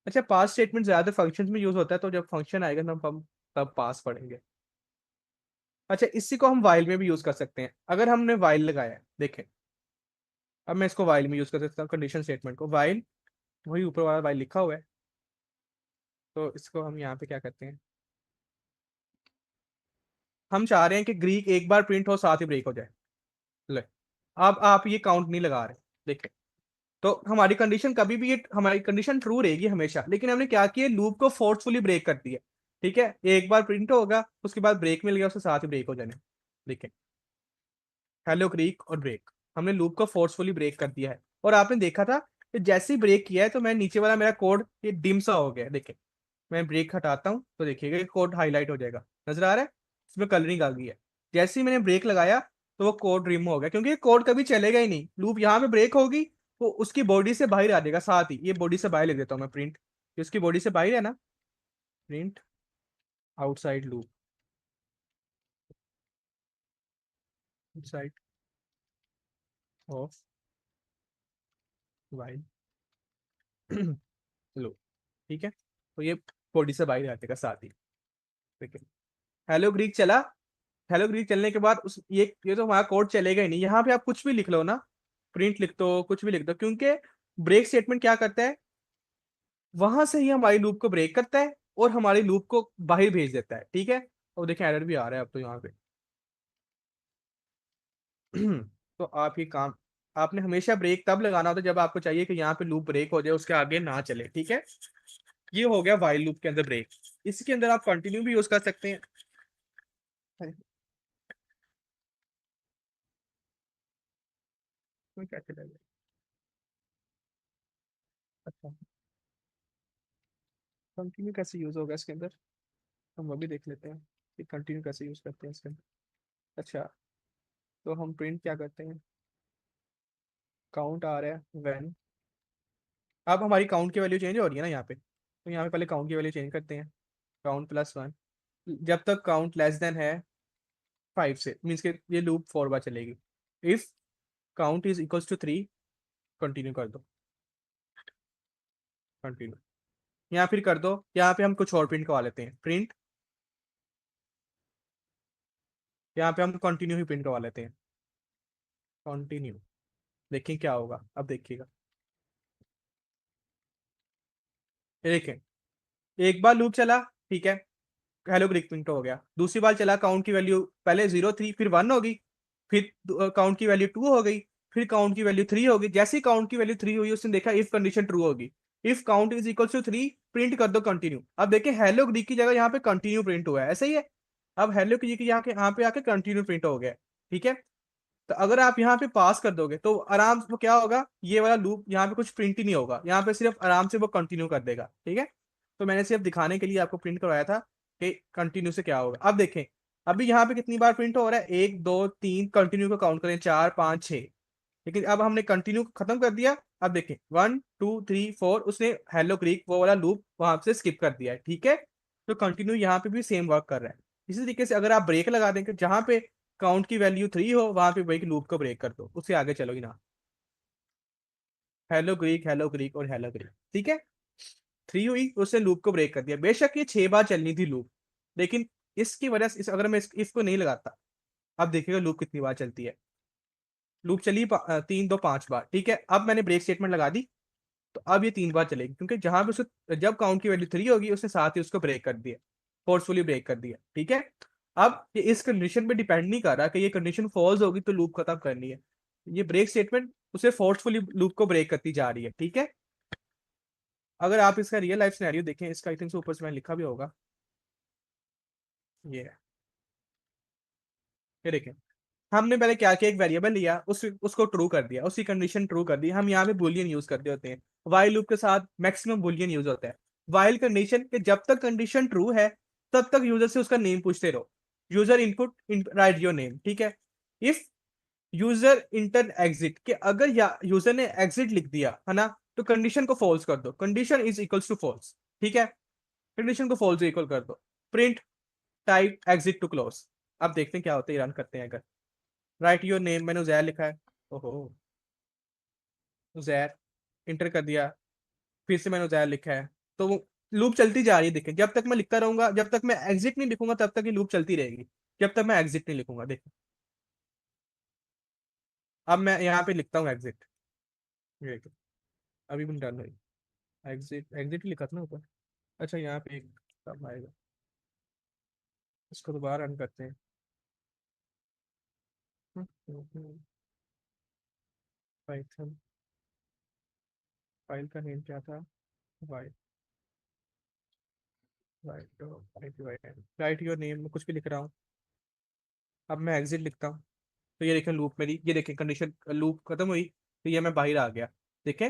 अच्छा, पास स्टेटमेंट ज्यादा फंक्शंस में यूज होता है, तो जब फंक्शन आएगा ना हम तब पास पढ़ेंगे। अच्छा, इसी को हम वाइल में भी यूज कर सकते हैं। अगर हमने वाइल लगाया है, देखें, अब मैं इसको वाइल में यूज कर सकता हूँ, कंडीशन स्टेटमेंट को वाइल, वही ऊपर वाला वाइल लिखा हुआ है। तो इसको हम यहाँ पे क्या करते हैं, हम चाह रहे हैं कि ग्रीक एक बार प्रिंट हो साथ ही ब्रेक हो जाए। ले, अब आप ये काउंट नहीं लगा रहे, देखें। तो हमारी कंडीशन कभी भी, ये हमारी कंडीशन ट्रू रहेगी हमेशा, लेकिन हमने क्या किया, लूप को फोर्सफुली ब्रेक कर दिया। ठीक है, एक बार प्रिंट होगा, उसके बाद ब्रेक मिल गया, उसके साथ ही ब्रेक हो जाने। देखें, हेलो ग्रीक और ब्रेक, हमने लूप को फोर्सफुली ब्रेक कर दिया है। और आपने देखा था कि जैसे ही ब्रेक किया है तो मैं नीचे वाला मेरा कोड ये डिम सा हो गया है। देखिए, मैं ब्रेक हटाता हूँ तो देखिएगा कोड हाईलाइट हो जाएगा, नजर आ रहा है, इसमें कलरिंग आ गई है। जैसे ही मैंने ब्रेक लगाया तो वो कोड रिम हो गया, क्योंकि ये कोड कभी चलेगा ही नहीं। लूप यहाँ पे ब्रेक होगी तो उसकी बॉडी से बाहर आ जाएगा, साथ ही ये बॉडी से बाहर लिख देता हूँ मैं, प्रिंट, उसकी बॉडी से बाहर है ना, print outside loop, outside of while loop. ठीक है, तो ये बॉडी से बाहर आ जाएगा साथ ही। ठीक है, हेलो ग्रीक चला, हेलो ग्रीक चलने के बाद उस ये तो हमारा कोड चलेगा ही नहीं। यहाँ पे आप कुछ भी लिख लो ना, प्रिंट लिख दो, कुछ भी लिख दो, क्योंकि ब्रेक स्टेटमेंट क्या करता है, वहां से ही हमारी लूप को ब्रेक करता है और हमारी लूप को बाहर भेज देता है। ठीक है, और देखिए एरर भी आ रहा है अब तो यहाँ पे तो आप ये काम, आपने हमेशा ब्रेक तब लगाना होता है जब आपको चाहिए कि यहाँ पे लूप ब्रेक हो जाए, उसके आगे ना चले। ठीक है, ये हो गया वाइल लूप के अंदर ब्रेक। इसके अंदर आप कंटिन्यू भी यूज कर सकते हैं। क्या चलेगा, अच्छा, कंटिन्यू कैसे यूज होगा इसके अंदर, हम वो भी देख लेते हैं कि कंटिन्यू कैसे यूज करते हैं इसके अंदर। अच्छा, तो हम प्रिंट क्या करते हैं, काउंट आ रहा है व्हेन, अब हमारी काउंट की वैल्यू चेंज हो रही है ना यहाँ पे, तो यहाँ पे पहले काउंट की वैल्यू चेंज करते हैं, काउंट प्लस वन, जब तक काउंट लेस देन है 5 से, मीन्स के ये लूप 4 बार चलेगी। If count is equals to 3, continue कर दो, कंटिन्यू, या फिर कर दो, यहाँ पे हम कुछ और प्रिंट करवा लेते हैं, प्रिंट, यहाँ पे हम कंटिन्यू ही प्रिंट करवा लेते हैं, कंटिन्यू। देखिए क्या होगा, अब देखिएगा, ये देखें, एक बार लूप चला, ठीक है, हेलो ग्रीक प्रिंट हो गया, दूसरी बार चला, काउंट की वैल्यू पहले 0 3 फिर 1 होगी, फिर काउंट की वैल्यू 2 हो गई, फिर काउंट की वैल्यू 3 होगी। जैसे ही काउंट की वैल्यू 3 हुई उसने देखा इफ कंडीशन ट्रू होगी, if count is equal to 3, print कर दो कंटिन्यू। अब देखिए हेलो ग्रीक की जगह यहाँ पे कंटिन्यू प्रिंट हुआ है, ऐसा ही है। अब हेलो ग्रीक की यहाँ पे आके कंटिन्यू प्रिंट हो गया। ठीक है, तो अगर आप यहाँ पे पास कर दोगे तो आराम से वो क्या होगा, ये वाला लूप यहाँ पे कुछ प्रिंट ही नहीं होगा, यहाँ पे सिर्फ आराम से वो कंटिन्यू कर देगा। ठीक है, तो मैंने सिर्फ दिखाने के लिए आपको प्रिंट करवाया था कि कंटिन्यू से क्या होगा। अब देखें, अभी यहाँ पे कितनी बार प्रिंट हो रहा है, 1 2 3, कंटिन्यू को काउंट करें, 4 5 6, लेकिन अब हमने कंटिन्यू खत्म कर दिया। अब देखें 1 2 3 4, उसने हेलो ग्रीक वो वाला लूप वहां से स्किप कर दिया है। ठीक है, तो कंटिन्यू यहाँ पे भी सेम वर्क कर रहा है। इसी तरीके से अगर आप ब्रेक लगा देंगे, जहां पे काउंट की वैल्यू 3 हो वहां पे ब्रेक लूप को ब्रेक कर दो, उससे आगे चलो ही ना, हेलो ग्रीक, हेलो ग्रीक और हेलो ग्रीक। ठीक है, 3 हुई, उसने लूप को ब्रेक कर दिया। बेशक ये 6 बार चलनी थी लूप, लेकिन इसकी वजह से अगर मैं इसको नहीं लगाता, अब देखिएगा लूप कितनी बार चलती है। लूप चली 3 2 5 बार। ठीक है, अब मैंने ब्रेक स्टेटमेंट लगा दी, तो अब ये 3 बार चलेगी, क्योंकि जहां पे उसे जब काउंट की वैल्यू 3 होगी उसने साथ ही उसको ब्रेक कर दिया, फोर्सफुली ब्रेक कर दिया। ठीक है, अब ये इस कंडीशन पे डिपेंड नहीं कर रहा कि ये कंडीशन फॉल्स होगी तो लूप खत्म करनी है, ये ब्रेक स्टेटमेंट उसे फोर्सफुली लूप को ब्रेक करती जा रही है। ठीक है, अगर आप इसका रियल लाइफ सिनेरियो देखें, इसका आई थिंक से ऊपर से मैंने लिखा भी होगा, ये है, ये देखें, हमने पहले क्या किया, एक वेरिएबल लिया, उसको ट्रू कर दिया, उसकी कंडीशन ट्रू कर दी। हम यहाँ पे बुलियन यूज करते होते हैं, वाइल लूप के साथ मैक्सिमम बुलियन यूज होता है। वाइल कंडीशन के जब तक कंडीशन ट्रू है तब तक यूजर से उसका नेम पूछते रहो, user input right your name. ठीक है, इफ यूजर इंटर एग्जिट, के अगर या यूजर ने एग्जिट लिख दिया है ना, तो कंडीशन को फॉल्स कर दो, condition is equals to false. ठीक है, कंडीशन को फॉल्स इक्वल कर दो, print type exit to close. अब देखते हैं क्या होता है, रन करते हैं। अगर राइट योर नेम, मैंने उजैर लिखा है, ओहो, उजैर इंटर कर दिया, फिर से मैंने उजैर लिखा है, तो वो लूप चलती जा रही है। देखें, जब तक मैं लिखता रहूंगा, जब तक मैं एग्जिट नहीं लिखूंगा तब तक ये लूप चलती रहेगी, जब तक मैं एग्जिट नहीं लिखूंगा। देखो अब मैं यहाँ पे लिखता हूँ एग्जिट, अभी भी डन हुई। एग्जिट, एग्जिट ही लिखा था ना ऊपर। अच्छा यहाँ पे एक कब आएगा, इसको दोबारा रन करते हैं। पाइथन, फाइल का नेम क्या था? वाई, राइट योर नेम, कुछ भी लिख रहा हूँ। अब मैं एग्जिट लिखता हूँ, तो ये देखें लूप मेरी, ये देखें कंडीशन लूप खत्म हुई, तो ये मैं बाहर आ गया। देखें,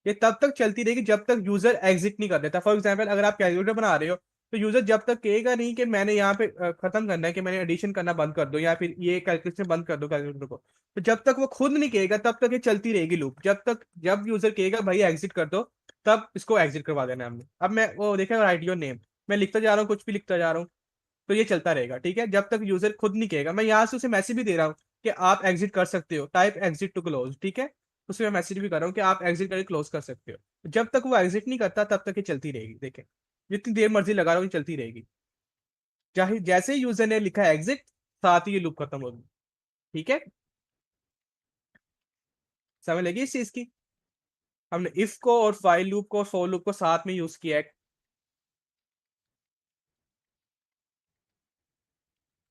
ये तब तक चलती रहेगी जब तक यूजर एग्जिट नहीं कर देता। फॉर एग्जाम्पल अगर आप कैलकुलेटर बना रहे हो, तो यूजर जब तक कहेगा नहीं कि मैंने यहाँ पे खत्म करना है, कि मैंने एडिशन करना बंद कर दो या फिर ये कैलकुलेशन बंद कर दो कैलकुलेटर को, तो जब तक वो खुद नहीं कहेगा तब तक ये चलती रहेगी लूप, जब तक जब यूजर कहेगा भाई एग्जिट कर दो, तब इसको एग्जिट करवा देना है हमने। अब मैं वो देखें राइट योर नेम, मैं लिखता जा रहा हूँ, कुछ भी लिखता जा रहा हूँ, तो ये चलता रहेगा। ठीक है, जब तक यूजर खुद नहीं कहेगा। मैं यहाँ से उसे मैसेज भी दे रहा हूँ कि आप एग्जिट कर सकते हो, टाइप एग्जिट टू क्लोज। ठीक है, उसे मैं मैसेज भी कर रहा हूँ कि आप एग्जिट करके क्लोज कर सकते हो। जब तक वो एग्जिट नहीं करता तब तक ये चलती रहेगी। देखें, जितनी देर मर्जी लगा रहा हूँ ये चलती रहेगी, चाहे जैसे ही यूजर ने लिखा एग्जिट, साथ ही ये लूप खत्म होगी। ठीक है, समझ लगी इस चीज की? हमने इफ को और फाइल लूप को और फॉर लूप को साथ में यूज किया है